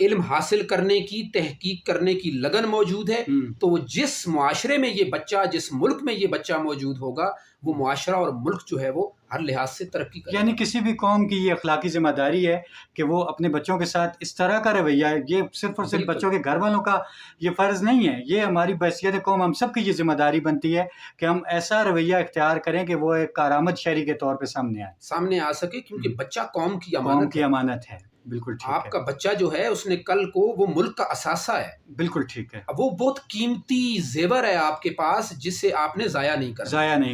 علم حاصل کرنے کی، تحقیق کرنے کی لگن موجود ہے، تو وہ جس معاشرے میں یہ بچہ، جس ملک میں یہ بچہ موجود ہوگا، وہ معاشرہ اور ملک جو ہے وہ ہر لحاظ سے ترقی کرے گا۔ یعنی کسی بھی قوم کی یہ اخلاقی ذمہ داری ہے کہ وہ اپنے بچوں کے ساتھ اس طرح کا رویہ ہے، یہ صرف اور صرف بچوں کے گھر والوں کا یہ فرض نہیں ہے، یہ ہماری بحیثیت قوم ہم سب کی یہ ذمہ داری بنتی ہے کہ ہم ایسا رویہ اختیار کریں کہ وہ ایک کارآمد شہری کے طور پہ سامنے آ سکے، کیونکہ بچہ قوم کی امانت ہے۔ بالکل ٹھیک ہے، آپ کا بچہ جو ہے اس نے کل کو وہ ملک کا اثاثہ ہے۔ بالکل ٹھیک ہے، وہ بہت قیمتی زیور ہے آپ کے پاس، جسے آپ نے ضائع نہیں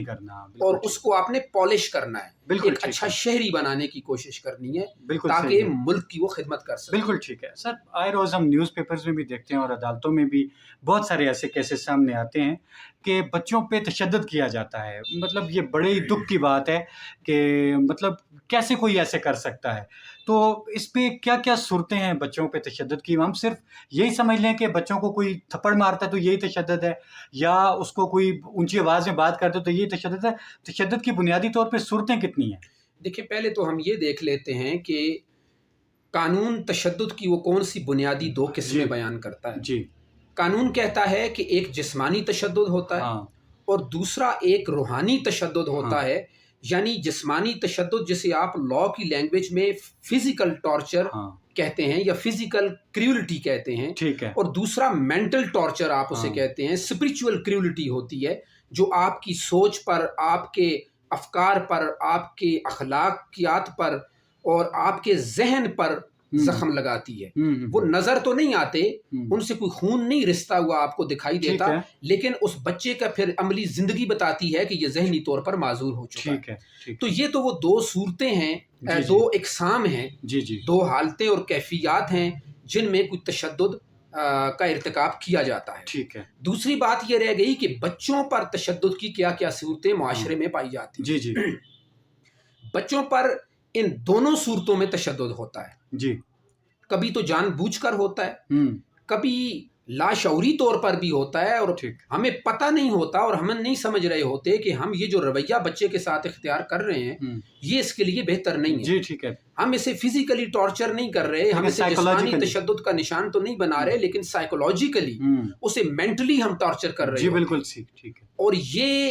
کرنا اور اس کو آپ نے پالش کرنا ہے، ایک اچھا شہری بنانے کی کوشش کرنی ہے تاکہ ملک کی وہ خدمت کر سکے۔ بالکل ٹھیک ہے سر، آئے روز ہم نیوز پیپرز میں بھی دیکھتے ہیں اور عدالتوں میں بھی بہت سارے ایسے کیسز سامنے آتے ہیں کہ بچوں پہ تشدد کیا جاتا ہے۔ مطلب یہ بڑے ہی دکھ کی بات ہے کہ مطلب کیسے کوئی ایسے کر سکتا ہے۔ تو اس پہ کیا کیا صورتیں ہیں بچوں پہ تشدد کی؟ ہم صرف یہی سمجھ لیں کہ بچوں کو کوئی تھپڑ مارتا ہے تو یہی تشدد ہے، یا اس کو کوئی اونچی آواز میں بات کرتا ہے تو یہی تشدد ہے؟ تشدد کی بنیادی طور پہ صورتیں کتنی ہیں؟ دیکھیں، پہلے تو ہم یہ دیکھ لیتے ہیں کہ قانون تشدد کی وہ کون سی بنیادی دو قسمیں بیان کرتا ہے۔ جی، قانون کہتا ہے کہ ایک جسمانی تشدد ہوتا ہے اور دوسرا ایک روحانی تشدد ہوتا ہے۔ یعنی جسمانی تشدد جسے آپ لاء کی لینگویج میں فزیکل ٹارچر کہتے ہیں یا فزیکل کریولٹی کہتے ہیں، ٹھیک ہے، اور دوسرا مینٹل ٹارچر آپ اسے کہتے ہیں، اسپرچول کریولٹی ہوتی ہے، جو آپ کی سوچ پر، آپ کے افکار پر، آپ کے اخلاقیات پر اور آپ کے ذہن پر زخم لگاتی ہے۔ وہ نظر تو نہیں آتے، ان سے کوئی خون نہیں رستا ہوا آپ کو دکھائی دیتا، لیکن اس بچے کا پھر عملی زندگی بتاتی ہے کہ یہ ذہنی طور پر معذور ہو چکا ہے۔ تو یہ تو وہ دو صورتیں ہیں، دو اقسام ہیں، دو حالتیں اور کیفیات ہیں جن میں کوئی تشدد کا ارتکاب کیا جاتا ہے۔ ٹھیک ہے، دوسری بات یہ رہ گئی کہ بچوں پر تشدد کی کیا کیا صورتیں معاشرے میں پائی جاتی ہیں۔ جی بچوں پر ان دونوں صورتوں میں تشدد ہوتا ہے۔ جی، کبھی تو جان بوجھ کر ہوتا ہے، کبھی لاشعوری طور پر بھی ہوتا ہے، اور ہمیں پتہ نہیں ہوتا اور ہم نہیں سمجھ رہے ہوتے کہ ہم یہ جو رویہ بچے کے ساتھ اختیار کر رہے ہیں یہ اس کے لیے بہتر نہیں ہے۔ جی ٹھیک ہے، ہم اسے فزیکلی ٹارچر نہیں کر رہے، ہم اسے جسمانی تشدد کا نشان تو نہیں بنا رہے، لیکن سائیکولوجیکلی اسے مینٹلی ہم ٹارچر کر رہے ہیں۔ جی بالکل ٹھیک ہے۔ اور یہ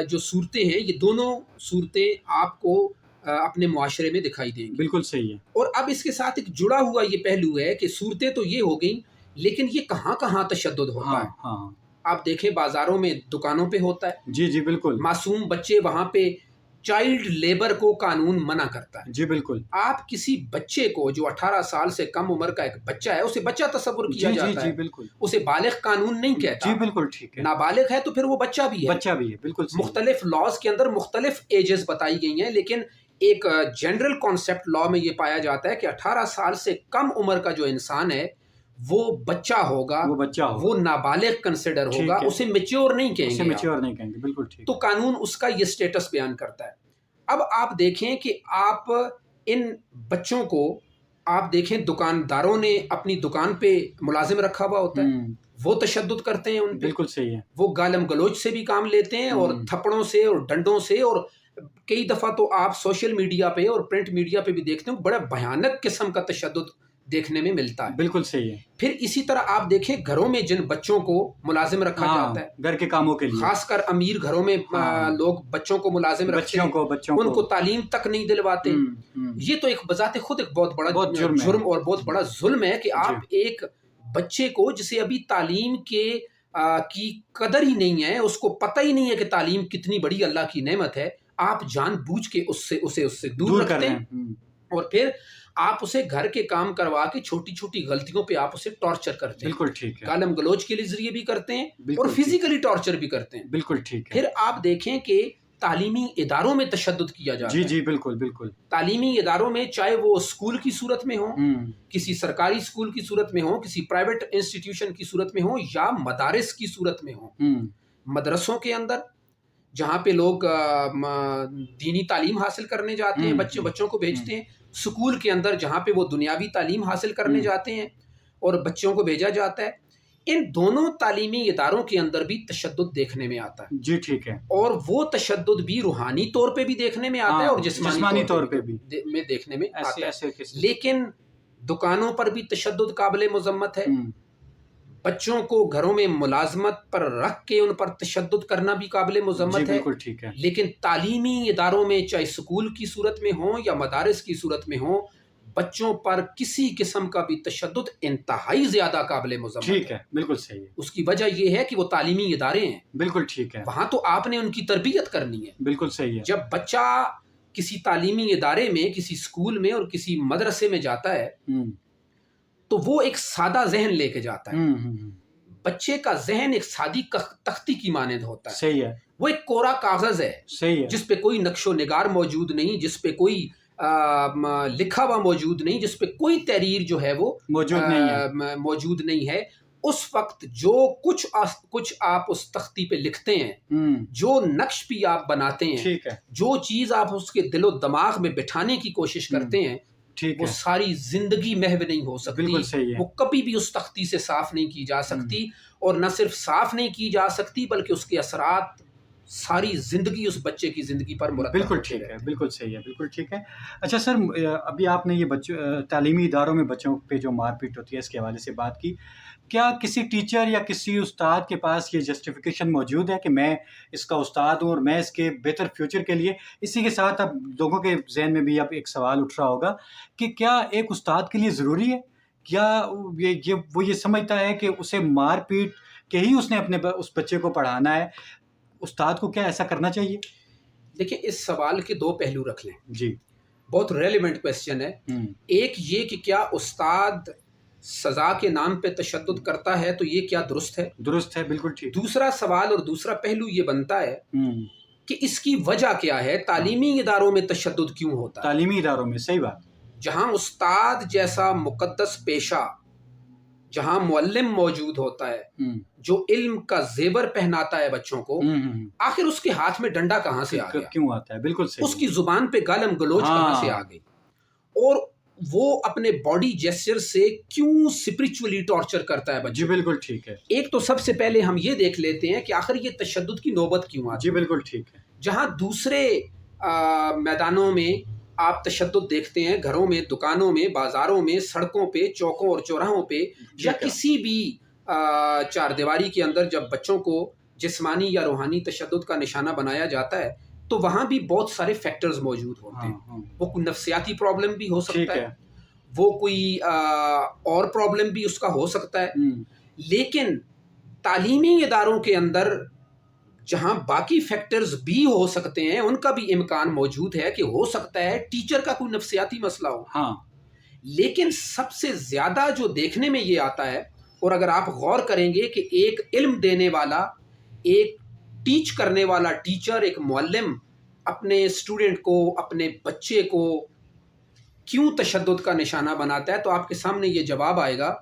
جو صورتیں ہیں، یہ دونوں صورتیں آپ کو اپنے معاشرے میں دکھائی دیں گی۔ بالکل صحیح ہے۔ اور اب اس کے ساتھ ایک جڑا ہوا یہ پہلو ہے کہ صورتیں تو یہ ہو گئیں، لیکن یہ کہاں کہاں تشدد ہوتا ہے۔ آپ دیکھیں بازاروں میں، دکانوں پہ ہوتا ہے۔ جی بالکل، معصوم بچے، وہاں پہ چائلڈ لیبر کو قانون منع کرتا ہے۔ جی بالکل، آپ کسی بچے کو جو 18 سال سے کم عمر کا ایک بچہ ہے، اسے بچہ تصور کیا جاتا ہے، بالکل، اسے بالغ قانون نہیں کہتا۔ جی بالکل ٹھیک ہے، نابالغ ہے تو پھر وہ بچہ بھی ہے، بالکل۔ مختلف لاز کے اندر مختلف ایجز بتائی گئی ہیں، لیکن ایک جنرل کانسیپٹ لاء میں یہ پایا جاتا ہے کہ 18 سال سے کم عمر کا جو انسان ہے وہ بچہ ہوگا، وہ نابالغ کنسیڈر ہوگا، اسے میچور نہیں کہیں گے، بالکل ٹھیک۔ تو قانون اس کا یہ سٹیٹس بیان کرتا ہے۔ اب آپ دیکھیں کہ آپ ان بچوں کو، آپ دیکھیں دکانداروں نے اپنی دکان پہ ملازم رکھا ہوا ہوتا ہے، وہ تشدد کرتے ہیں ان پہ، بالکل صحیح ہے، وہ گالم گلوچ سے بھی کام لیتے ہیں اور تھپڑوں سے اور ڈنڈوں سے، اور کئی دفعہ تو آپ سوشل میڈیا پہ اور پرنٹ میڈیا پہ بھی دیکھتے ہیں بڑا بھیانک قسم کا تشدد دیکھنے میں ملتا ہے۔ بالکل صحیح ہے۔ پھر اسی طرح آپ دیکھیں گھروں میں جن بچوں کو ملازم رکھا جاتا ہے، گھر کے کاموں کے لیے، خاص کر امیر گھروں میں لوگ بچوں کو ملازم رکھتے ہیں، ان کو تعلیم تک نہیں دلواتے۔ یہ تو ایک بذات خود ایک بہت بڑا جرم اور بہت بڑا ظلم ہے کہ آپ ایک بچے کو، جسے ابھی تعلیم کی قدر ہی نہیں ہے، اس کو پتہ ہی نہیں ہے کہ تعلیم کتنی بڑی اللہ کی نعمت ہے، آپ جان بوجھ کے اسے دور رکھتے ہیں، اور پھر آپ اسے گھر کے کام کروا کے چھوٹی چھوٹی غلطیوں پہ آپ اسے ٹارچر کرتے ہیں۔ بالکل ٹھیک ہے، گالم گلوچ کے ذریعے بھی کرتے ہیں اور فزیکلی ٹارچر بھی کرتے ہیں۔ بالکل ٹھیک ہے۔ پھر آپ دیکھیں کہ تعلیمی اداروں میں تشدد کیا جاتا ہے۔ جی بالکل، تعلیمی اداروں میں، چاہے وہ اسکول کی صورت میں ہوں، کسی سرکاری اسکول کی صورت میں ہوں، کسی پرائیویٹ انسٹیٹیوشن کی صورت میں ہوں، یا مدارس کی صورت میں ہوں، مدرسوں کے اندر جہاں پہ لوگ دینی تعلیم حاصل کرنے جاتے ہیں، بچوں کو بھیجتے ہیں، اسکول کے اندر جہاں پہ وہ دنیاوی تعلیم حاصل کرنے جاتے ہیں اور بچوں کو بھیجا جاتا ہے، ان دونوں تعلیمی اداروں کے اندر بھی تشدد دیکھنے میں آتا ہے۔ جی ٹھیک ہے، اور وہ تشدد بھی روحانی طور پہ بھی دیکھنے میں آتا ہے اور جسمانی طور پہ بھی دیکھنے میں آتا ہے۔ لیکن دکانوں پر بھی تشدد قابل مذمت ہے، ہم، بچوں کو گھروں میں ملازمت پر رکھ کے ان پر تشدد کرنا بھی قابل جی مذمت ہے، بالکل ٹھیک ہے، لیکن تعلیمی اداروں میں چاہے اسکول کی صورت میں ہوں یا مدارس کی صورت میں ہوں، بچوں پر کسی قسم کا بھی تشدد انتہائی زیادہ قابل مذمت ٹھیک ہے۔ ہے، بالکل صحیح ہے، اس کی وجہ یہ ہے کہ وہ تعلیمی ادارے ہیں، بالکل ٹھیک ہے، وہاں تو آپ نے ان کی تربیت کرنی ہے۔ بالکل صحیح ہے، جب بچہ کسی تعلیمی ادارے میں، کسی اسکول میں اور کسی مدرسے میں جاتا ہے ہم، تو وہ ایک سادہ ذہن لے کے جاتا ہے۔ ہم، بچے کا ذہن ایک سادی تختی کی مانند ہوتا ہے، صحیح ہے، وہ ایک کورا کاغذ ہے صحیح ہے، جس پہ کوئی نقش و نگار موجود نہیں، جس پہ کوئی لکھا ہوا موجود نہیں، جس پہ کوئی تحریر جو ہے وہ موجود نہیں ہے، موجود نہیں ہے۔ اس وقت جو کچھ آپ اس تختی پہ لکھتے ہیں، ہم، جو نقش بھی آپ بناتے ہیں، ٹھیک ہے، جو چیز آپ اس کے دل و دماغ میں بٹھانے کی کوشش کرتے ہیں، ٹھیک وہ ہے، ساری زندگی محو نہیں ہو سکتی، بالکل صحیح ہے، وہ کبھی بھی اس تختی سے صاف نہیں کی جا سکتی، اور نہ صرف صاف نہیں کی جا سکتی بلکہ اس کے اثرات ساری زندگی اس بچے کی زندگی پر مرتب بالکل ہوتے ٹھیک رہتے ہے، ہیں۔ بالکل صحیح ہے، بالکل ٹھیک ہے۔ اچھا سر، ابھی آپ نے یہ تعلیمی اداروں میں بچوں پہ جو مار پیٹ ہوتی ہے اس کے حوالے سے بات کی، کیا کسی ٹیچر یا کسی استاد کے پاس یہ جسٹیفیکیشن موجود ہے کہ میں اس کا استاد ہوں اور میں اس کے بہتر فیوچر کے لیے، اسی کے ساتھ اب لوگوں کے ذہن میں بھی اب ایک سوال اٹھ رہا ہوگا کہ کیا ایک استاد کے لیے ضروری ہے، کیا وہ یہ سمجھتا ہے کہ اسے مار پیٹ کے ہی اس نے اپنے اس بچے کو پڑھانا ہے، استاد کو کیا ایسا کرنا چاہیے؟ دیکھیں، اس سوال کے دو پہلو رکھ لیں، جی، بہت ریلیونٹ کویسچن ہے۔ ہم، ایک یہ کہ کیا استاد سزا کے نام پہ تشدد کرتا ہے تو یہ کیا درست ہے؟ درست ہے، بالکل ٹھیک، دوسرا سوال اور دوسرا پہلو یہ بنتا ہے ہم، کہ اس کی وجہ کیا ہے، تعلیمی اداروں میں تشدد کیوں ہوتا ہے؟ تعلیمی اداروں میں، صحیح بات، جہاں استاد جیسا مقدس پیشہ، جہاں معلم موجود ہوتا ہے ہم، جو علم کا زیور پہناتا ہے بچوں کو، ہم، آخر اس کے ہاتھ میں ڈنڈا کہاں سے آ گیا؟ کیوں آتا ہے، بالکل صحیح، اس کی زبان پہ گالم گلوچ کہاں سے آ گئی؟ اور وہ اپنے باڈی جیسچر سے کیوں اسپرچولی ٹارچر کرتا ہے جی بچوں؟ بالکل ٹھیک ہے، ایک تو سب سے پہلے ہم یہ دیکھ لیتے ہیں کہ آخر یہ تشدد کی نوبت کیوں آتی جی ہے؟ بالکل ٹھیک ہے، جہاں دوسرے میدانوں میں آپ تشدد دیکھتے ہیں، گھروں میں، دکانوں میں، بازاروں میں، سڑکوں پہ، چوکوں اور چوراہوں پہ، یا ٹھیک ہے، کسی بھی چار دیواری کے اندر جب بچوں کو جسمانی یا روحانی تشدد کا نشانہ بنایا جاتا ہے تو وہاں بھی بہت سارے فیکٹرز موجود ہوتے ہاں ہیں۔ ہاں، وہ کوئی نفسیاتی پرابلم بھی ہو ٹھیک سکتا ہے، ہے، وہ کوئی اور پرابلم بھی اس کا ہو سکتا ہے، ہم، لیکن تعلیمی اداروں کے اندر جہاں باقی فیکٹرز بھی ہو سکتے ہیں، ان کا بھی امکان موجود ہے کہ ہو سکتا ہے ٹیچر کا کوئی نفسیاتی مسئلہ ہو، ہاں، لیکن سب سے زیادہ جو دیکھنے میں یہ آتا ہے، اور اگر آپ غور کریں گے کہ ایک علم دینے والا، ایک ٹیچ کرنے والا ٹیچر، ایک معلم اپنے اسٹوڈنٹ کو، اپنے بچے کو کیوں تشدد کا نشانہ بناتا ہے، تو آپ کے سامنے یہ جواب آئے گا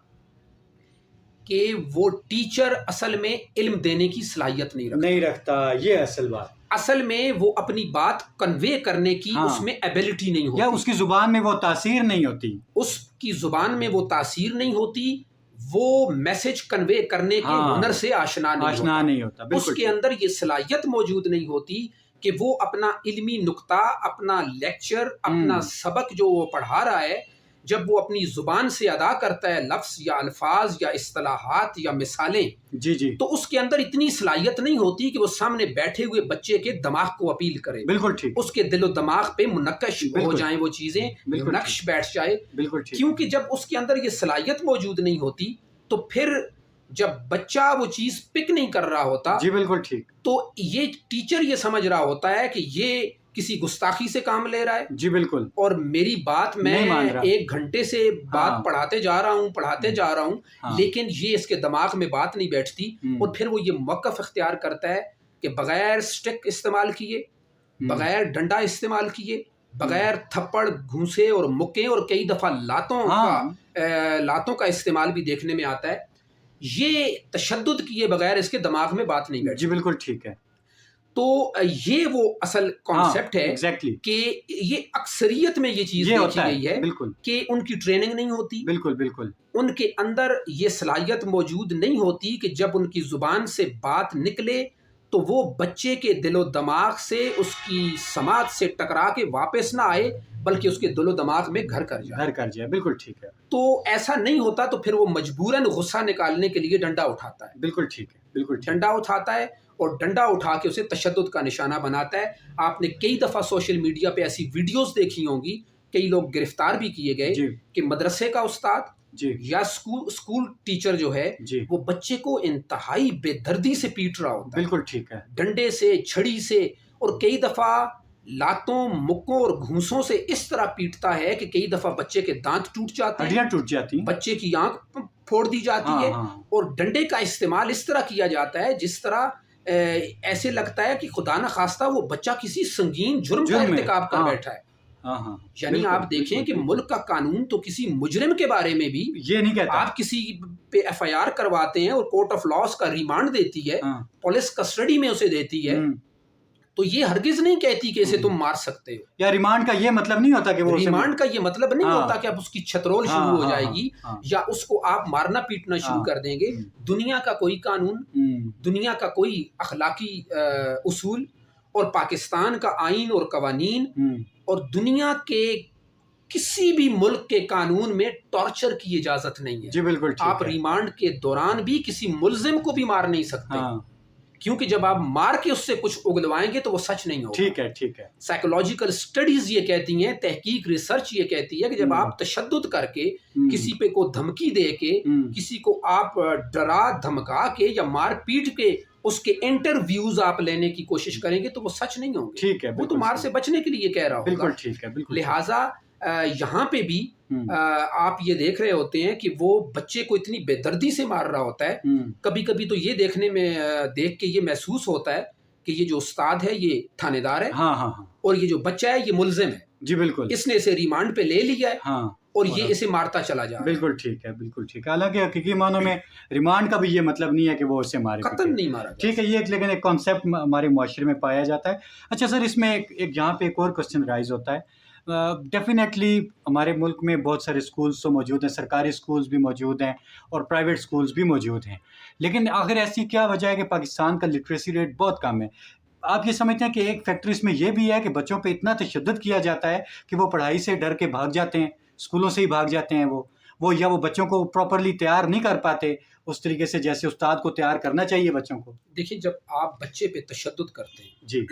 کہ وہ ٹیچر اصل میں علم دینے کی صلاحیت نہیں رکھتا، یہ اصل بات، اصل میں وہ اپنی بات کنوے کرنے کی ہاں، اس میں ایبلٹی نہیں ہوتی، یا اس کی زبان میں وہ تاثیر نہیں ہوتی، اس کی زبان میں وہ تاثیر نہیں ہوتی، وہ میسج کنوے کرنے کے ہاں، ہنر سے آشنا نہیں ہوتا، ہوتا، بالکل اس کے اندر یہ صلاحیت موجود نہیں ہوتی کہ وہ اپنا علمی نقطہ، اپنا لیکچر، اپنا سبق جو وہ پڑھا رہا ہے، جب وہ اپنی زبان سے ادا کرتا ہے لفظ یا الفاظ یا اصطلاحات یا مثالیں، جی جی، تو اس کے اندر اتنی صلاحیت نہیں ہوتی کہ وہ سامنے بیٹھے ہوئے بچے کے دماغ کو اپیل کرے، بالکل ٹھیک، اس کے دل و دماغ پہ منقش ہو بالکل، جائیں وہ چیزیں، بالکل نقش بیٹھ جائے، بالکل ٹھیک، کیونکہ جب اس کے اندر یہ صلاحیت موجود نہیں ہوتی تو پھر جب بچہ وہ چیز پک نہیں کر رہا ہوتا جی بالکل ٹھیک، تو یہ ٹیچر یہ سمجھ رہا ہوتا ہے کہ یہ کسی گستاخی سے کام لے رہا ہے، جی بالکل، اور میری بات میں نہیں مان رہا، 1 گھنٹے سے بات ہاں، پڑھاتے جا رہا ہوں، ہاں، لیکن یہ اس کے دماغ میں بات نہیں بیٹھتی، اور پھر وہ یہ موقف اختیار کرتا ہے کہ بغیر سٹک استعمال کیے، بغیر ڈنڈا استعمال کیے، بغیر تھپڑ، گھونسے اور مکے اور کئی دفعہ لاتوں کا استعمال بھی دیکھنے میں آتا ہے، یہ تشدد کیے بغیر اس کے دماغ میں بات نہیں بیٹھتی۔ جی بالکل ٹھیک ہے، تو یہ وہ اصل کانسیپٹ ہے ایگزیکٹلی، کہ یہ اکثریت میں یہ چیز دیکھی گئی ہے بالکل، کہ ان کی ٹریننگ نہیں ہوتی، بالکل بالکل، ان کے اندر یہ صلاحیت موجود نہیں ہوتی کہ جب ان کی زبان سے بات نکلے تو وہ بچے کے دل و دماغ سے، اس کی سماعت سے ٹکرا کے واپس نہ آئے، بلکہ اس کے دل و دماغ میں گھر کر جائے. بالکل ٹھیک ہے. تو ایسا نہیں ہوتا تو پھر وہ مجبوراً غصہ نکالنے کے لیے ڈنڈا اٹھاتا ہے. بالکل ٹھیک ہے. بالکل ڈنڈا اٹھاتا ہے اور ڈنڈا اٹھا کے اسے تشدد کا نشانہ بناتا ہے. آپ نے کئی دفعہ سوشل میڈیا پہ ایسی ویڈیوز دیکھی ہوں گی، کئی لوگ گرفتار بھی کیے گئے کہ مدرسے کا استاد یا اسکول ٹیچر جو ہے وہ بچے کو انتہائی بے دردی سے پیٹ رہا ہوتا ہے. بالکل ٹھیک ہے. ڈنڈے سے، چھڑی سے، اور کئی دفعہ لاتوں، مکوں اور گھونسوں سے اس طرح پیٹتا ہے کہ کئی دفعہ بچے کے دانت ٹوٹ جاتے ہیں، ہڈیاں ٹوٹ جاتی ہیں، بچے کی آنکھ پھوڑ دی جاتی ہے. اور ڈنڈے کا استعمال اس طرح کیا جاتا ہے جس طرح ایسے لگتا ہے کہ خدا نہ خواستہ وہ بچہ کسی سنگین جرم کا ارتکاب کر بیٹھا ہے. یعنی آپ دیکھیں کہ ملک کا قانون تو کسی مجرم کے بارے میں بھی یہ نہیں کہتا. آپ کسی پہ ایف آئی آر کرواتے ہیں اور کورٹ آف لاز کا ریمانڈ دیتی ہے، پولیس کسٹڈی میں اسے دیتی ہے، تو یہ ہرگز نہیں کہتی کہ اسے تم مار سکتے ہو. یا ریمانڈ کا یہ مطلب نہیں ہوتا کہ وہ ریمانڈ کا یہ مطلب نہیں ہوتا کہ اب اس کی چھترول شروع ہو جائے گی یا اس کو آپ مارنا پیٹنا شروع کر دیں گے. دنیا کا کوئی قانون، دنیا کا کوئی اخلاقی اصول اور پاکستان کا آئین اور قوانین اور دنیا کے کسی بھی ملک کے قانون میں ٹارچر کی اجازت نہیں ہے. جی بالکل. آپ ریمانڈ کے دوران بھی کسی ملزم کو بھی مار نہیں سکتے، کیونکہ جب آپ مار کے اس سے کچھ اگلوائیں گے تو وہ سچ نہیں ہوگا. ٹھیک ہے. ٹھیک ہے. سائیکولوجیکل سٹڈیز یہ کہتی ہیں، تحقیق ریسرچ یہ کہتی ہے کہ جب آپ تشدد کر کے کسی پہ کو دھمکی دے کے، کسی کو آپ ڈرا دھمکا کے یا مار پیٹ کے اس کے انٹرویوز آپ لینے کی کوشش کریں گے تو وہ سچ نہیں ہوں گے. ٹھیک ہے. وہ تو مار سے بچنے کے لیے کہہ رہا ہوگا. بالکل ٹھیک ہے. بالکل. لہٰذا یہاں پہ بھی آپ یہ دیکھ رہے ہوتے ہیں کہ وہ بچے کو اتنی بے دردی سے مار رہا ہوتا ہے. کبھی کبھی تو یہ دیکھ کے یہ محسوس ہوتا ہے کہ یہ جو استاد ہے یہ تھانے دار ہے، اور یہ جو بچہ ہے یہ ملزم ہے. جی بالکل. اس نے اسے ریمانڈ پہ لے لیا ہے اور یہ اسے مارتا چلا جا رہا ہے. بالکل ٹھیک ہے. بالکل ٹھیک ہے. حالانکہ حقیقی معنوں میں ریمانڈ کا بھی یہ مطلب نہیں ہے کہ وہ اسے مارے، قتل نہیں مارا. ٹھیک ہے. یہ لیکن ایک کانسیپٹ ہمارے معاشرے میں پایا جاتا ہے. اچھا سر، اس میں ایک یہاں پہ ایک اور کوسچن رائز ہوتا ہے. ڈیفینیٹلی ہمارے ملک میں بہت سارے اسکولس تو موجود ہیں، سرکاری اسکولس بھی موجود ہیں اور پرائیویٹ اسکولس بھی موجود ہیں، لیکن آخر ایسی کیا وجہ ہے کہ پاکستان کا لٹریسی ریٹ بہت کم ہے؟ آپ یہ سمجھتے ہیں کہ ایک فیکٹر اس میں یہ بھی ہے کہ بچوں پہ اتنا تشدد کیا جاتا ہے کہ وہ پڑھائی سے ڈر کے بھاگ جاتے ہیں، اسکولوں سے ہی بھاگ جاتے ہیں، یا وہ بچوں کو پراپرلی تیار نہیں کر پاتے اس طریقے سے جیسے استاد کو تیار کرنا چاہیے بچوں کو؟ دیکھیں، جب آپ بچے پہ تشدد کرتے ہیں، جی،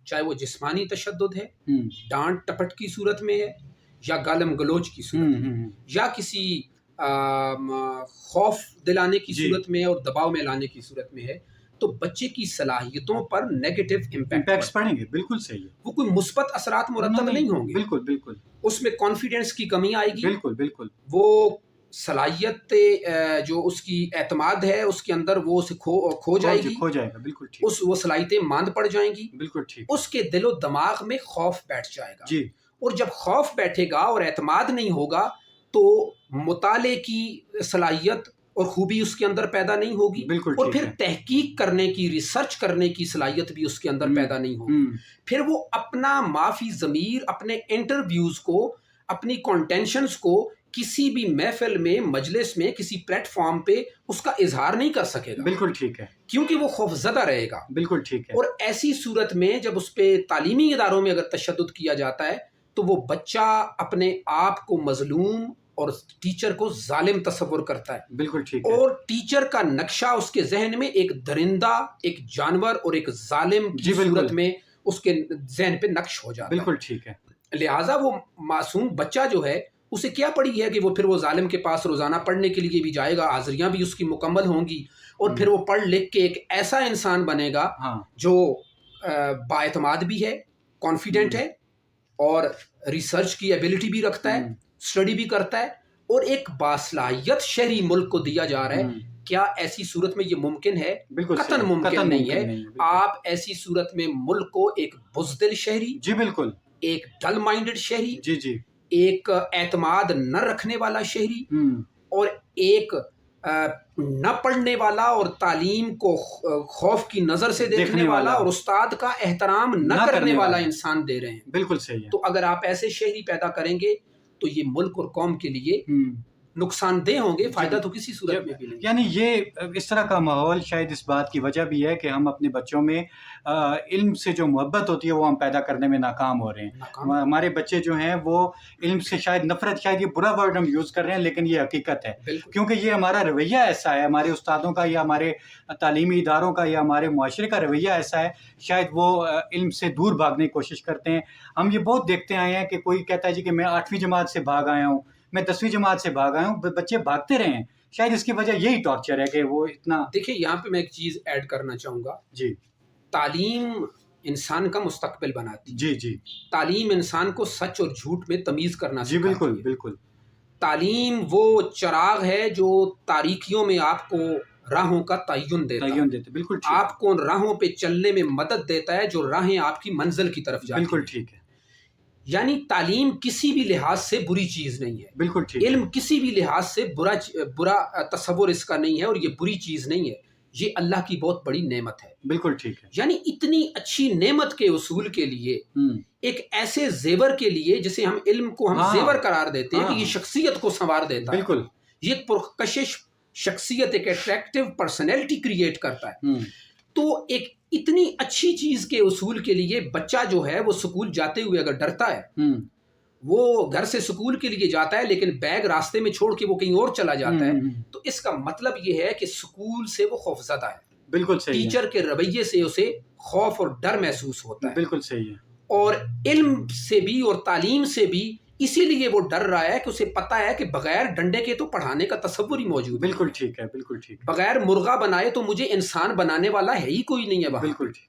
چاہے وہ جسمانی تشدد ہے، ڈانٹ ٹپٹ کی صورت میں ہے، یا گالم گلوچ کی صورت میں، یا کسی خوف دلانے کی صورت میں اور دباؤ میں لانے کی صورت میں ہے، تو بچے کی صلاحیتوں پر نیگیٹو امپیکٹس پڑیں گے. بالکل صحیح ہے. وہ کوئی مثبت اثرات مرتب نہیں ہوں گے. بالکل بالکل. اس میں کانفیڈنس کی کمی آئے گی. بالکل بالکل. وہ صلاحیت جو اس کی اعتماد ہے اس کے اندر وہ کھو جائے گی. کھو جائے گا. بالکل ٹھیک. وہ صلاحیتیں ماند پڑ جائیں گی. بالکل ٹھیک. اس کے دل و دماغ میں خوف بیٹھ جائے گا. جی. اور جب خوف بیٹھے گا اور اعتماد نہیں ہوگا تو مطالعے کی صلاحیت اور خوبی اس کے اندر پیدا نہیں ہوگی. اور پھر تحقیق کرنے کی، ریسرچ کرنے کی صلاحیت بھی اس کے اندر پیدا نہیں ہوگی. پھر وہ اپنا معافی ضمیر، اپنے انٹرویوز کو، اپنی کانٹینشنز کو کسی بھی محفل میں، مجلس میں، کسی پلیٹ فارم پہ اس کا اظہار نہیں کر سکے گا. بالکل ٹھیک ہے. کیونکہ وہ خوف زدہ رہے گا. بالکل ٹھیک ہے. اور ایسی صورت میں جب اس پہ تعلیمی اداروں میں اگر تشدد کیا جاتا ہے تو وہ بچہ اپنے آپ کو مظلوم اور ٹیچر کو ظالم تصور کرتا ہے. بالکل ٹھیک ہے. اور ٹیچر کا نقشہ اس کے ذہن میں ایک درندہ، ایک جانور اور ایک ظالم کی صورت میں اس کے ذہن پہ نقش ہو جاتا ہے. بالکل ٹھیک ہے. لہٰذا وہ معصوم بچہ جو ہے اسے کیا پڑی ہے کہ وہ پھر وہ ظالم کے پاس روزانہ پڑھنے کے لیے بھی جائے گا، حاضریاں بھی اس کی مکمل ہوں گی، اور پھر وہ پڑھ لکھ کے ایک ایسا انسان بنے گا جو بااعتماد بھی ہے، کانفیڈنٹ ہے، اور ریسرچ کی ایبلٹی بھی رکھتا ہے، اسٹڈی بھی کرتا ہے، اور ایک باصلاحیت شہری ملک کو دیا جا رہا ہے. کیا ایسی صورت میں یہ ممکن ہے؟ قطعاً ممکن نہیں ہے. آپ ایسی صورت میں ملک کو ایک بزدل شہری، جی بالکل، ایک ڈل مائنڈڈ شہری، جی جی، ایک اعتماد نہ رکھنے والا شہری، اور ایک نہ پڑھنے والا اور تعلیم کو خوف کی نظر سے دیکھنے والا اور استاد کا احترام نہ کرنے والا انسان دے رہے ہیں. بالکل صحیح ہے. تو اگر آپ ایسے شہری پیدا کریں گے تو یہ ملک اور قوم کے لیے نقصان دہ ہوں گے، فائدہ تو کسی صورت میں بھی نہیں. یعنی یہ اس طرح کا ماحول شاید اس بات کی وجہ بھی ہے کہ ہم اپنے بچوں میں علم سے جو محبت ہوتی ہے وہ ہم پیدا کرنے میں ناکام ہو رہے ہیں. ہمارے بچے جو ہیں وہ علم سے شاید نفرت، شاید یہ برا ورڈ ہم یوز کر رہے ہیں لیکن یہ حقیقت ہے، کیونکہ یہ ہمارا رویہ ایسا ہے، ہمارے استادوں کا یا ہمارے تعلیمی اداروں کا یا ہمارے معاشرے کا رویہ ایسا ہے، شاید وہ علم سے دور بھاگنے کی کوشش کرتے ہیں. ہم یہ بہت دیکھتے آئے ہیں کہ کوئی کہتا ہے جی کہ میں 8ویں جماعت سے بھاگ آیا ہوں، میں 10ویں جماعت سے بھاگ آیا ہوں، بچے بھاگتے رہے ہیں. شاید اس کی وجہ یہی ٹارچر ہے کہ وہ اتنا. دیکھیں یہاں پہ میں ایک چیز ایڈ کرنا چاہوں گا. جی. تعلیم انسان کا مستقبل بناتی ہے. جی. تعلیم انسان کو سچ اور جھوٹ میں تمیز کرنا سکھاتی ہے. جی بالکل. تعلیم وہ چراغ ہے جو تاریکیوں میں آپ کو راہوں کا تعین دیتا ہے. بالکل. آپ کو ان راہوں پہ چلنے میں مدد دیتا ہے جو راہیں آپ کی منزل کی طرف جاتی ہیں. بالکل ٹھیک ہے. یعنی تعلیم کسی بھی لحاظ سے بری چیز نہیں ہے. بالکل ٹھیک. علم کسی بھی لحاظ سے برا تصور اس کا نہیں ہے اور یہ بری چیز نہیں ہے. یہ اللہ کی بہت بڑی نعمت ہے. بالکل ٹھیک ہے. یعنی اتنی اچھی نعمت کے اصول کے لیے، ایک ایسے زیور کے لیے جسے ہم علم کو ہم زیور قرار دیتے ہیں کہ یہ شخصیت کو سنوار دیتا ہے. بالکل. یہ ایک پرکشش شخصیت، ایک اٹریکٹیو پرسنالٹی کریٹ کرتا ہے. تو ایک اتنی اچھی چیز کے اصول کے لیے بچہ جو ہے وہ سکول جاتے ہوئے اگر ڈرتا ہے، وہ گھر سے سکول کے لیے جاتا ہے لیکن بیگ راستے میں چھوڑ کے وہ کہیں اور چلا جاتا ہے، تو اس کا مطلب یہ ہے کہ سکول سے وہ خوفزدہ ہے. بالکل صحیح. ٹیچر کے رویے سے اسے خوف اور ڈر محسوس ہوتا ہے. بالکل صحیح ہے. اور علم سے بھی اور تعلیم سے بھی اسی لیے وہ ڈر رہا ہے کہ اسے پتا ہے کہ بغیر ڈنڈے کے تو پڑھانے کا تصور ہی موجود ہے. بالکل ٹھیک ہے. بالکل ٹھیک. بغیر مرغا بنائے تو مجھے انسان بنانے والا ہے ہی کوئی نہیں ہے وہاں. بالکل ٹھیک.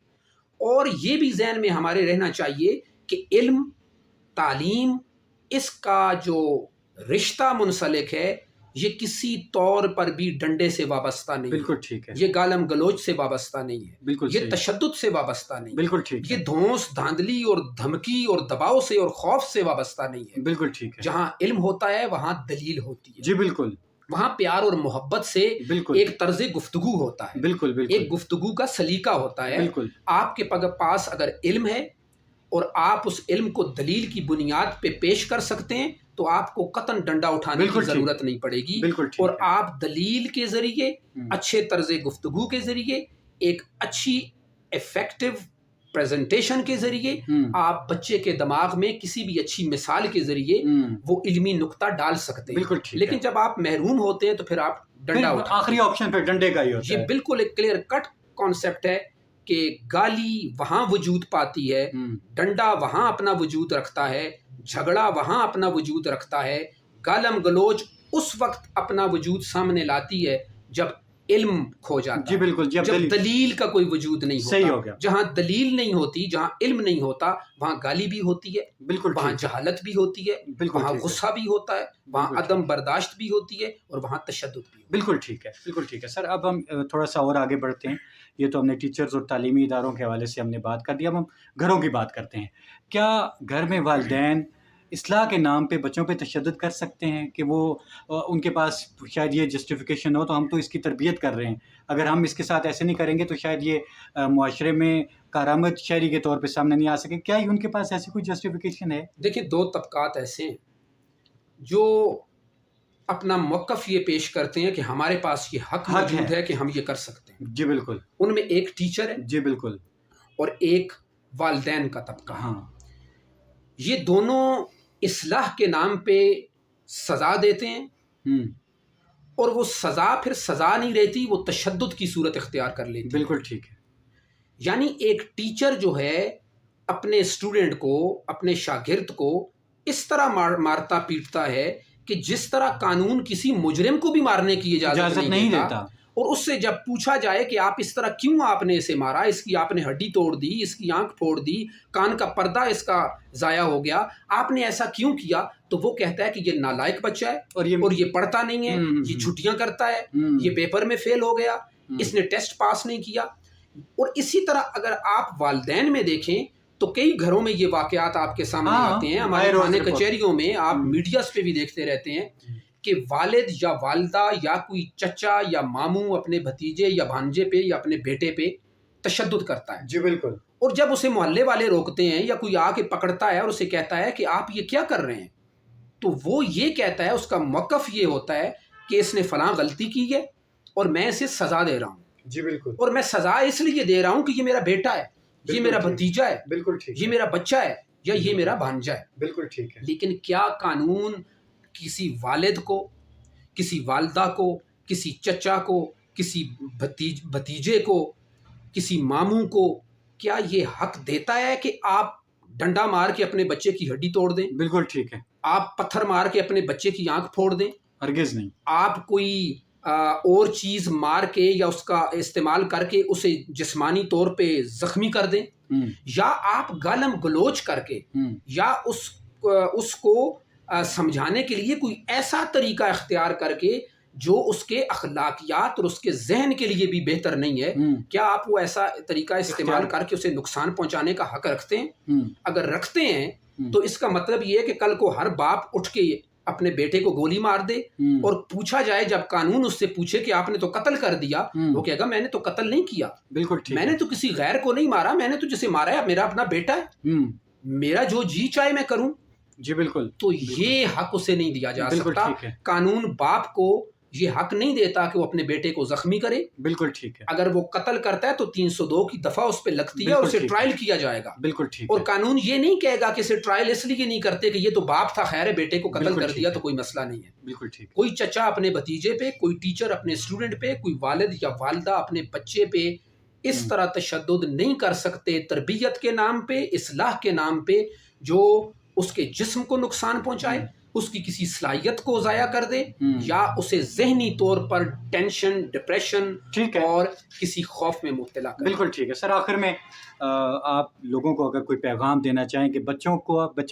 اور یہ بھی ذہن میں ہمارے رہنا چاہیے کہ علم، تعلیم، اس کا جو رشتہ منسلک ہے یہ کسی طور پر بھی ڈنڈے سے وابستہ نہیں. بالکل ٹھیک ہے. یہ گالم گلوچ سے وابستہ نہیں ہے. بالکل. یہ تشدد سے وابستہ نہیں. بالکل ٹھیک. یہ دھونس دھاندلی اور دھمکی اور دباؤ سے اور خوف سے وابستہ نہیں ہے. بالکل ٹھیک ہے. جہاں علم ہوتا ہے وہاں دلیل ہوتی ہے. جی بالکل. وہاں پیار اور محبت سے ایک طرز گفتگو ہوتا ہے. بالکل. ایک گفتگو کا سلیقہ ہوتا ہے. بالکل. آپ کے پاس اگر علم ہے اور آپ اس علم کو دلیل کی بنیاد پہ پیش کر سکتے ہیں تو آپ کو قطعاً ڈنڈا اٹھانے کی ضرورت نہیں پڑے گی. اور آپ دلیل کے ذریعے، اچھے طرز گفتگو کے ذریعے، ایک اچھی ایفیکٹو پریزنٹیشن کے ذریعے آپ بچے کے دماغ میں کسی بھی اچھی مثال کے ذریعے وہ علمی نقطہ ڈال سکتے ہیں. لیکن جب آپ محروم ہوتے ہیں تو پھر آپ ڈنڈا اٹھاتے ہیں. آخری آپشن پہ ڈنڈے کا ہی ہوتا ہے. یہ بالکل ایک کلیئر کٹ کانسیپٹ ہے کہ گالی وہاں وجود پاتی ہے، ڈنڈا وہاں اپنا وجود رکھتا ہے، جھگڑا وہاں اپنا وجود رکھتا ہے، گالم گلوچ اس وقت اپنا وجود سامنے لاتی ہے جب علم کھو جاتا ہے. جی بالکل. جب دلیل کا کوئی وجود نہیں ہوتا. صحیح ہو گیا. جہاں دلیل نہیں ہوتی، جہاں علم نہیں ہوتا، وہاں گالی بھی ہوتی ہے. بالکل. وہاں جہالت بھی ہوتی ہے. وہاں غصہ بھی ہوتا ہے. وہاں عدم برداشت بھی ہوتی ہے اور وہاں تشدد بھی. بالکل ٹھیک ہے. بالکل ٹھیک ہے. سر اب ہم تھوڑا سا اور آگے بڑھتے ہیں. یہ تو ہم نے ٹیچرز اور تعلیمی اداروں کے حوالے سے ہم نے بات کر دی. اب ہم گھروں کی بات کرتے ہیں. کیا گھر میں والدین اصلاح کے نام پہ بچوں پہ تشدد کر سکتے ہیں کہ وہ ان کے پاس شاید یہ جسٹیفیکیشن ہو تو ہم تو اس کی تربیت کر رہے ہیں، اگر ہم اس کے ساتھ ایسے نہیں کریں گے تو شاید یہ معاشرے میں کارآمد شہری کے طور پہ سامنے نہیں آ سکے. کیا ان کے پاس ایسی کوئی جسٹیفیکیشن ہے؟ دیکھیں، دو طبقات ایسے ہیں جو اپنا موقف یہ پیش کرتے ہیں کہ ہمارے پاس یہ حق موجود ہے کہ ہم یہ کر سکتے ہیں. جی بالکل. ان میں ایک ٹیچر ہے. جی بالکل. اور ایک والدین کا طبقہ. ہاں. یہ دونوں اصلاح کے نام پہ سزا دیتے ہیں اور وہ سزا پھر سزا نہیں رہتی، وہ تشدد کی صورت اختیار کر لیتی. بالکل ٹھیک ہے. یعنی ایک ٹیچر جو ہے اپنے اسٹوڈنٹ کو، اپنے شاگرد کو اس طرح مارتا پیٹتا ہے کہ جس طرح قانون کسی مجرم کو بھی مارنے کی اجازت نہیں دیتا. اور اس سے جب پوچھا جائے کہ آپ اس طرح کیوں آپ نے اسے مارا، اس کی آپ نے ہڈی توڑ دی، اس کی آنکھ پھوڑ دی، کان کا پردہ اس کا ضائع ہو گیا، آپ نے ایسا کیوں کیا، تو وہ کہتا ہے کہ یہ نالائق بچہ ہے اور یہ پڑھتا نہیں ہے، یہ چھٹیاں کرتا ہے، یہ پیپر میں فیل ہو گیا، اس نے ٹیسٹ پاس نہیں کیا. اور اسی طرح اگر آپ والدین میں دیکھیں تو کئی گھروں میں یہ واقعات آپ کے سامنے آتے ہیں. ہمارے تھانے کچہریوں میں آپ میڈیاز پہ بھی دیکھتے رہتے ہیں کہ والد یا والدہ یا کوئی چچا یا ماموں اپنے بھتیجے یا بھانجے پہ یا اپنے بیٹے پہ تشدد کرتا ہے. جی بالکل. اور جب اسے محلے والے روکتے ہیں یا کوئی آ کے پکڑتا ہے اور اسے کہتا ہے کہ آپ یہ کیا کر رہے ہیں، تو وہ یہ کہتا ہے، اس کا موقف یہ ہوتا ہے کہ اس نے فلاں غلطی کی ہے اور میں اسے سزا دے رہا ہوں، جی بالکل، اور میں سزا اس لیے دے رہا ہوں کہ یہ میرا بیٹا ہے، یہ میرا بھتیجا ہے، بالکل ٹھیک، یہ میرا بچہ ہے، یا یہ میرا بھانجا ہے. بالکل ٹھیک ہے. لیکن کیا قانون کسی والد کو، کسی والدہ کو، کسی چچا کو، کسی بھتیجے کو، کسی ماموں کو، کیا یہ حق دیتا ہے کہ آپ ڈنڈا مار کے اپنے بچے کی ہڈی توڑ دیں؟ بالکل ٹھیک ہے. آپ پتھر مار کے اپنے بچے کی آنکھ پھوڑ دیں؟ ہرگز نہیں. آپ کوئی اور چیز مار کے یا اس کا استعمال کر کے اسے جسمانی طور پہ زخمی کر دیں، یا آپ گالم گلوچ کر کے یا اس کو سمجھانے کے لیے کوئی ایسا طریقہ اختیار کر کے جو اس کے اخلاقیات اور اس کے ذہن کے لیے بھی بہتر نہیں ہے، کیا آپ وہ ایسا طریقہ استعمال کر کے اسے نقصان پہنچانے کا حق رکھتے ہیں؟ اگر رکھتے ہیں تو اس کا مطلب یہ ہے کہ کل کو ہر باپ اٹھ کے اپنے بیٹے کو گولی مار دے، اور پوچھا جائے جب قانون اس سے پوچھے کہ آپ نے تو قتل کر دیا، وہ کہے گا میں نے تو قتل نہیں کیا، بالکل ٹھیک، میں نے تو کسی غیر کو نہیں مارا، میں نے تو جسے مارا ہے میرا اپنا بیٹا ہے، میرا جو جی چاہے میں کروں. جی بالکل. تو یہ حق اسے نہیں دیا جا سکتا. ہے. قانون باپ کو یہ حق نہیں دیتا کہ وہ اپنے بیٹے کو زخمی کرے. بالکل ٹھیک ہے. اگر وہ قتل کرتا ہے تو 302 کی دفعہ اس پہ لگتی ہے اور اسے ٹرائل کیا جائے گا. بالکل ٹھیک. اور قانون یہ نہیں کہے گا کہ اسے ٹرائل اس لیے نہیں کرتے کہ یہ تو باپ تھا، خیر ہے بیٹے کو قتل کر دیا تو کوئی مسئلہ نہیں ہے. بالکل ٹھیک. کوئی چچا اپنے بھتیجے پہ، کوئی ٹیچر اپنے اسٹوڈنٹ پہ، کوئی والد یا والدہ اپنے بچے پہ اس طرح تشدد نہیں کر سکتے تربیت کے نام پہ، اصلاح کے نام پہ، جو اس کے جسم کو نقصان پہنچائے، اس کی کسی صلاحیت کو ضائع کر دے، یا اسے ذہنی طور پر ٹینشن، ڈپریشن اور کسی خوف میں مبتلا کرے. بالکل ٹھیک ہے. سر آخر میں آپ لوگوں کو اگر کوئی پیغام دینا چاہیں کہ بچوں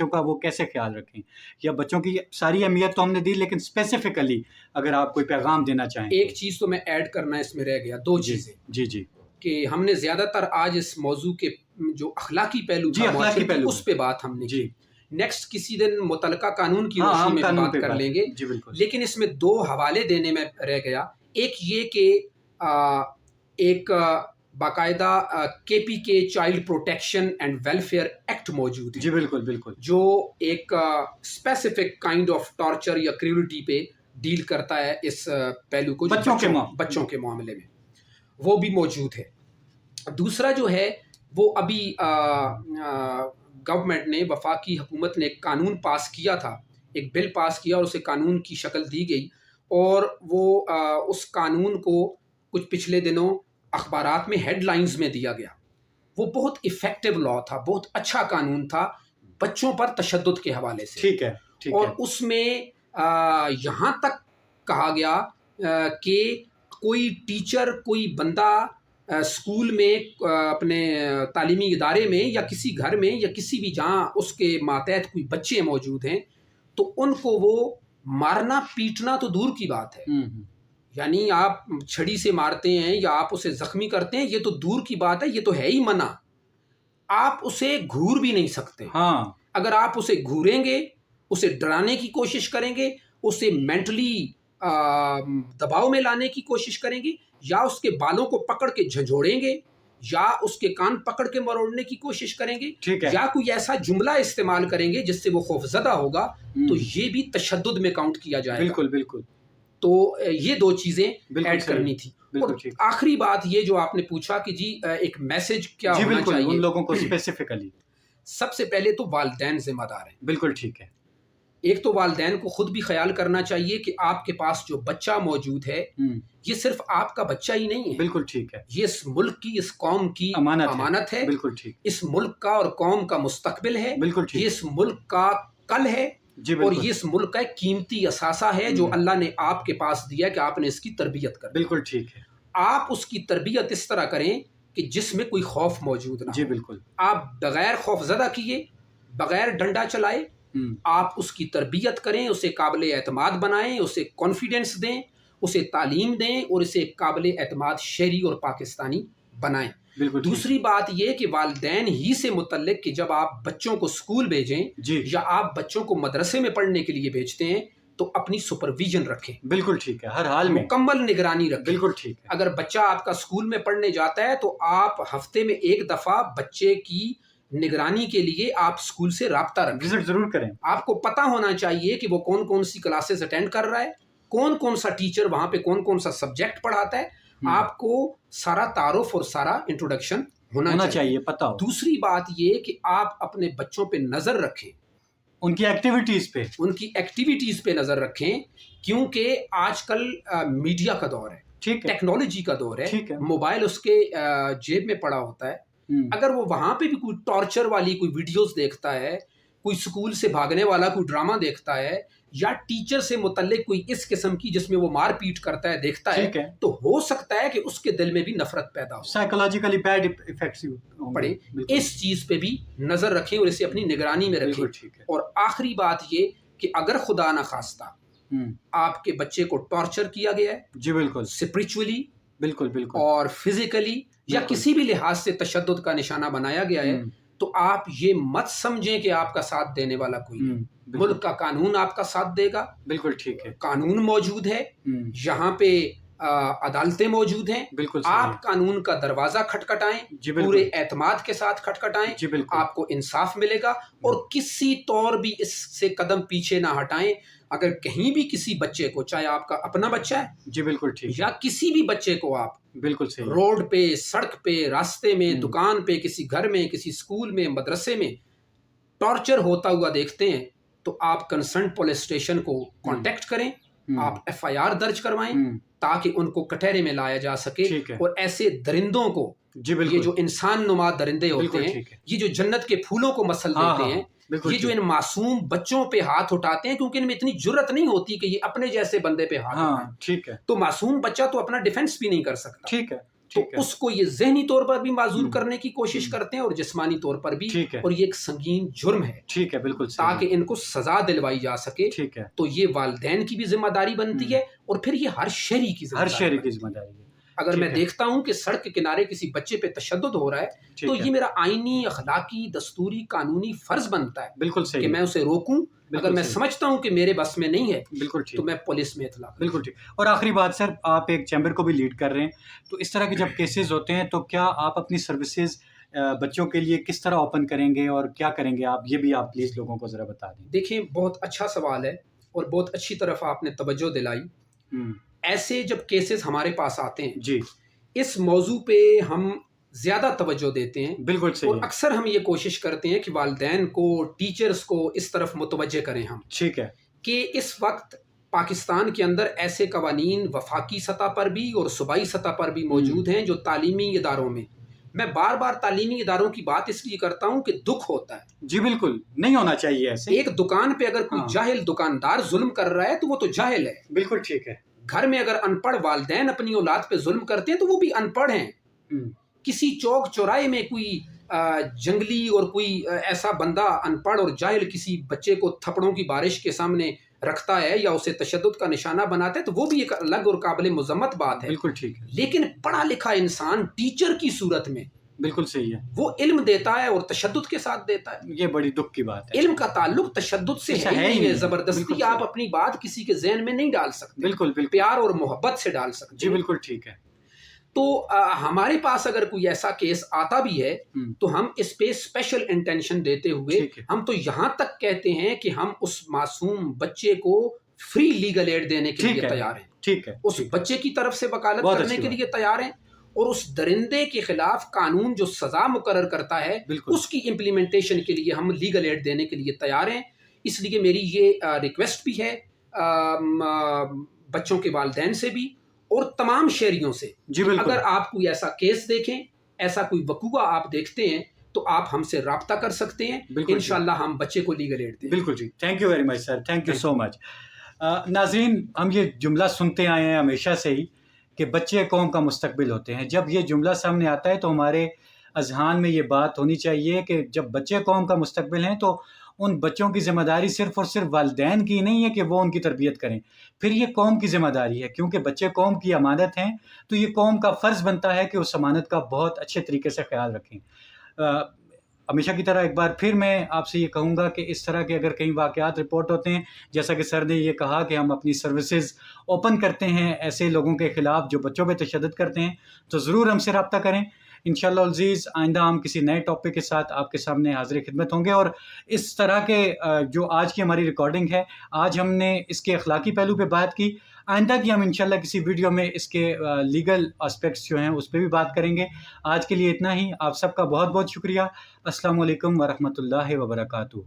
کا وہ کیسے خیال رکھیں، یا بچوں کی ساری اہمیت تو ہم نے دی لیکن اسپیسیفکلی اگر آپ کوئی پیغام دینا چاہیں. ایک چیز تو میں ایڈ کرنا اس میں رہ گیا، دو چیزیں. جی کہ ہم نے زیادہ تر آج اس موضوع کے جو اخلاقی پہلو اس پہ بات ہم نے کی. نیکسٹ کسی دن متعلقہ قانون کی روشنی میں بات کر لیں گے. لیکن اس میں دو حوالے دینے میں رہ گیا. ایک یہ کہ ایک باقاعدہ کے پی کے child protection and welfare act موجود ہے. جی بالکل. جو ایک اسپیسیفک کائنڈ آف ٹارچر یا کریولٹی پہ ڈیل کرتا ہے اس پہلو کو، بچوں کے معاملے میں وہ بھی موجود ہے. دوسرا جو ہے وہ ابھی گورنمنٹ نے، وفاقی حکومت نے ایک قانون پاس کیا تھا، ایک بل پاس کیا اور اسے قانون کی شکل دی گئی، اور وہ اس قانون کو کچھ پچھلے دنوں اخبارات میں ہیڈ لائنز میں دیا گیا. وہ بہت افیکٹو لا تھا، بہت اچھا قانون تھا بچوں پر تشدد کے حوالے سے. ٹھیک ہے. اور اس میں یہاں تک کہا گیا کہ کوئی ٹیچر، کوئی بندہ اسکول میں، اپنے تعلیمی ادارے میں یا کسی گھر میں یا کسی بھی جہاں اس کے ماتحت کوئی بچے موجود ہیں، تو ان کو وہ مارنا پیٹنا تو دور کی بات ہے، یعنی آپ چھڑی سے مارتے ہیں یا آپ اسے زخمی کرتے ہیں، یہ تو دور کی بات ہے، یہ تو ہے ہی منع. آپ اسے گھور بھی نہیں سکتے. اگر آپ اسے گھوریں گے، اسے ڈرانے کی کوشش کریں گے، اسے مینٹلی دباؤ میں لانے کی کوشش کریں گے، یا اس کے بالوں کو پکڑ کے جھنجھوڑیں گے، یا اس کے کان پکڑ کے مروڑنے کی کوشش کریں گے، یا کوئی ایسا جملہ استعمال کریں گے جس سے وہ خوف زدہ ہوگا، تو یہ بھی تشدد میں کاؤنٹ کیا جائے گا. بالکل. تو یہ دو چیزیں ایڈ کرنی تھی. اور آخری بات یہ جو آپ نے پوچھا کہ جی ایک میسج کیا ہونا چاہیے ان لوگوں کو اسپیسیفکلی. سب سے پہلے تو والدین ذمہ دار ہیں. بالکل ٹھیک ہے. ایک تو والدین کو خود بھی خیال کرنا چاہیے کہ آپ کے پاس جو بچہ موجود ہے یہ صرف آپ کا بچہ ہی نہیں ہے. بالکل ٹھیک ہے. یہ اس ملک کی، اس قوم کی امانت ہے. بالکل ٹھیک. اس ملک کا اور قوم کا مستقبل ہے. بالکل ٹھیک. یہ اس ملک کا کل ہے. اور یہ اس ملک کا ایک قیمتی اثاثہ ہے جو اللہ نے آپ کے پاس دیا کہ آپ نے اس کی تربیت کرنی. بالکل ٹھیک ہے. آپ اس کی تربیت اس طرح کریں کہ جس میں کوئی خوف موجود نہ ہو. جی بالکل. آپ بغیر خوف زدہ کیے، بغیر ڈنڈا چلائے، آپ اس کی تربیت کریں، اسے قابل اعتماد بنائیں، اسے کانفیڈنس دیں، اسے تعلیم دیں، اور اسے قابل اعتماد شہری اور پاکستانی بنائیں. دوسری بات یہ کہ والدین ہی سے متعلق کہ جب آپ بچوں کو اسکول بھیجیں یا آپ بچوں کو مدرسے میں پڑھنے کے لیے بھیجتے ہیں تو اپنی سپرویژن رکھیں. بالکل ٹھیک ہے. ہر حال میں مکمل نگرانی رکھیں. بالکل ٹھیک ہے. اگر بچہ آپ کا اسکول میں پڑھنے جاتا ہے تو آپ ہفتے میں ایک دفعہ بچے کی نگرانی کے لیے آپ اسکول سے رابطہ رکھیں. وزٹ ضرور کریں. آپ کو پتہ ہونا چاہیے کہ وہ کون کون سی کلاسز اٹینڈ کر رہا ہے, کون کون سا ٹیچر وہاں پہ کون کون سا سبجیکٹ پڑھاتا ہے. آپ کو سارا تعارف اور سارا انٹروڈکشن ہونا چاہیے, پتہ ہو. دوسری بات یہ کہ آپ اپنے بچوں پہ نظر رکھیں, ان کی ایکٹیویٹیز پہ نظر رکھیں, کیونکہ آج کل میڈیا کا دور ہے, ٹیکنالوجی کا دور ہے, موبائل اس کے جیب میں پڑا ہوتا ہے. اگر وہ وہاں پہ بھی کوئی ٹارچر والی کوئی ویڈیوز دیکھتا ہے, کوئی سکول سے بھاگنے والا کوئی ڈرامہ دیکھتا ہے, یا ٹیچر سے متعلق کوئی اس قسم کی جس میں وہ مار پیٹ کرتا ہے دیکھتا ہے, تو ہو سکتا ہے کہ اس کے دل میں بھی نفرت پیدا ہو, سائیکولوجیکلی بیڈ ایفیکٹس پڑے. اس چیز پہ بھی نظر رکھیں اور اسے اپنی نگرانی میں رکھیں. اور آخری بات یہ کہ اگر خدا نخواستہ آپ کے بچے کو ٹارچر کیا گیا ہے, جی بالکل, اسپرچولی بالکل اور فزیکلی یا کسی بھی لحاظ سے تشدد کا نشانہ بنایا گیا ہے, تو آپ یہ مت سمجھیں کہ آپ کا ساتھ دینے والا کوئی نہیں. ملک کا قانون آپ کا ساتھ دے گا. بالکل ٹھیک ہے, قانون موجود ہے, یہاں پہ عدالتیں موجود ہیں. آپ قانون کا دروازہ کھٹکھٹائیں, پورے اعتماد کے ساتھ کھٹکھٹائیں, آپ کو انصاف ملے گا. اور کسی طور بھی اس سے قدم پیچھے نہ ہٹائیں. اگر کہیں بھی کسی بچے کو, چاہے آپ کا اپنا بچہ ہے, جی بالکل ٹھیک, یا کسی بھی بچے کو آپ بالکل صحیح روڈ پہ, سڑک پہ, راستے میں, دکان پہ, کسی گھر میں, کسی اسکول میں, مدرسے میں ٹارچر ہوتا ہوا دیکھتے ہیں, تو آپ کنسرن پولیس اسٹیشن کو کانٹیکٹ کریں, آپ ایف آئی آر درج کروائیں, تاکہ ان کو کٹہرے میں لایا جا سکے. اور ایسے درندوں کو, یہ جو انسان نما درندے ہوتے ہیں, یہ جو جنت کے پھولوں کو مسل دیتے ہیں, یہ جو ان معصوم بچوں پہ ہاتھ اٹھاتے ہیں, کیونکہ ان میں اتنی جرت نہیں ہوتی کہ یہ اپنے جیسے بندے پہ ہاتھ اٹھائیں, تو معصوم بچہ تو اپنا ڈیفنس بھی نہیں کر سکتا. تو اس کو یہ ذہنی طور پر بھی معذور کرنے کی کوشش کرتے ہیں, اور جسمانی طور پر بھی, اور یہ ایک سنگین جرم ہے. ٹھیک ہے, بالکل, تاکہ ان کو سزا دلوائی جا سکے. تو یہ والدین کی بھی ذمہ داری بنتی ہے, اور پھر یہ ہر شہری کی ذمہ داری ہے. اگر میں دیکھتا ہوں کہ سڑک کے کنارے کسی بچے پہ تشدد ہو رہا ہے, تو یہ میرا آئینی, اخلاقی, دستوری, قانونی فرض بنتا ہے, بالکل صحیح, کہ میں اسے روکوں. اگر میں سمجھتا ہوں کہ میرے بس میں نہیں ہے, بالکل ٹھیک, تو میں پولیس میں اطلاع. بالکل ٹھیک. اور آخری بات سر, آپ ایک چیمبر کو بھی لیڈ کر رہے ہیں, تو اس طرح کے جب کیسز ہوتے ہیں, تو کیا آپ اپنی سروسز بچوں کے لیے کس طرح اوپن کریں گے, اور کیا کریں گے آپ, یہ بھی آپ پلیز لوگوں کو ذرا بتا دیں. دیکھیں, بہت اچھا سوال ہے, اور بہت اچھی طرف آپ نے توجہ دلائی. ایسے جب کیسز ہمارے پاس آتے ہیں, جی, اس موضوع پہ ہم زیادہ توجہ دیتے ہیں. بالکل صحیح. اور اکثر ہم یہ کوشش کرتے ہیں کہ والدین کو, ٹیچرز کو اس طرف متوجہ کریں ہم. ٹھیک ہے. کہ اس وقت پاکستان کے اندر ایسے قوانین وفاقی سطح پر بھی اور صوبائی سطح پر بھی موجود ہیں, جو تعلیمی اداروں میں, میں بار بار تعلیمی اداروں کی بات اس لیے کرتا ہوں کہ دکھ ہوتا ہے. جی بالکل, نہیں ہونا چاہیے ایسے. ایک دکان پہ اگر کوئی جاہل دکاندار ظلم کر رہا ہے, تو وہ تو جاہل ہے. بالکل ٹھیک ہے. گھر میں اگر ان پڑھ والدین اپنی اولاد پہ ظلم کرتے ہیں, تو وہ بھی ان پڑھ ہیں. کسی چوک چوراہے میں کوئی جنگلی اور کوئی ایسا بندہ ان پڑھ اور جاہل کسی بچے کو تھپڑوں کی بارش کے سامنے رکھتا ہے, یا اسے تشدد کا نشانہ بناتا ہے, تو وہ بھی ایک الگ اور قابل مذمت بات ہے. بالکل ٹھیک ہے. لیکن پڑھا لکھا انسان ٹیچر کی صورت میں, بالکل صحیح ہے, وہ علم دیتا ہے اور تشدد کے ساتھ دیتا ہے. یہ بڑی دکھ کی بات ہے. علم کا تعلق تشدد سے ہے ہی نہیں. زبردستی آپ اپنی بات کسی کے ذہن میں نہیں ڈال سکتے. بالکل, پیار اور محبت سے ڈال سکتے. جی بالکل ٹھیک ہے. تو ہمارے پاس اگر کوئی ایسا کیس آتا بھی ہے, تو ہم اس پہ اسپیشل انٹینشن دیتے ہوئے ہم تو یہاں تک کہتے ہیں کہ ہم اس معصوم بچے کو فری لیگل ایڈ دینے کے لیے تیار ہیں. ٹھیک ہے. اس بچے کی طرف سے وکالت کرنے کے لیے تیار ہیں, اور اس درندے کے خلاف قانون جو سزا مقرر کرتا ہے, اس کی امپلیمنٹیشن کے لیے ہم لیگل ایڈ دینے کے لیے تیار ہیں. اس لیے میری یہ ریکویسٹ بھی ہے بچوں کے والدین سے بھی, اور تمام شہریوں سے, اگر آپ کوئی ایسا کیس دیکھیں, ایسا کوئی وقوع آپ دیکھتے ہیں, تو آپ ہم سے رابطہ کر سکتے ہیں. انشاءاللہ ہم بچے کو لیگل ایڈ دیں. بالکل جی, thank you very much sir, thank you so much. ناظرین, ہم یہ جملہ سنتے آئے ہیں ہمیشہ سے ہی کہ بچے قوم کا مستقبل ہوتے ہیں. جب یہ جملہ سامنے آتا ہے, تو ہمارے اذہان میں یہ بات ہونی چاہیے کہ جب بچے قوم کا مستقبل ہیں, تو ان بچوں کی ذمہ داری صرف اور صرف والدین کی نہیں ہے کہ وہ ان کی تربیت کریں, پھر یہ قوم کی ذمہ داری ہے, کیونکہ بچے قوم کی امانت ہیں. تو یہ قوم کا فرض بنتا ہے کہ اس امانت کا بہت اچھے طریقے سے خیال رکھیں. ہمیشہ کی طرح ایک بار پھر میں آپ سے یہ کہوں گا کہ اس طرح کے اگر کہیں واقعات رپورٹ ہوتے ہیں, جیسا کہ سر نے یہ کہا کہ ہم اپنی سروسز اوپن کرتے ہیں ایسے لوگوں کے خلاف جو بچوں پہ تشدد کرتے ہیں, تو ضرور ہم سے رابطہ کریں. انشاءاللہ العزیز آئندہ ہم کسی نئے ٹاپک کے ساتھ آپ کے سامنے حاضر خدمت ہوں گے، اور اس طرح کے جو آج کی ہماری ریکارڈنگ ہے، آج ہم نے اس کے اخلاقی پہلو پہ بات کی، آئندہ کی ہم انشاءاللہ کسی ویڈیو میں اس کے لیگل اسپیکٹس جو ہیں اس پہ بھی بات کریں گے۔ آج کے لیے اتنا ہی، آپ سب کا بہت بہت شکریہ۔ السلام علیکم ورحمۃ اللہ وبرکاتہ۔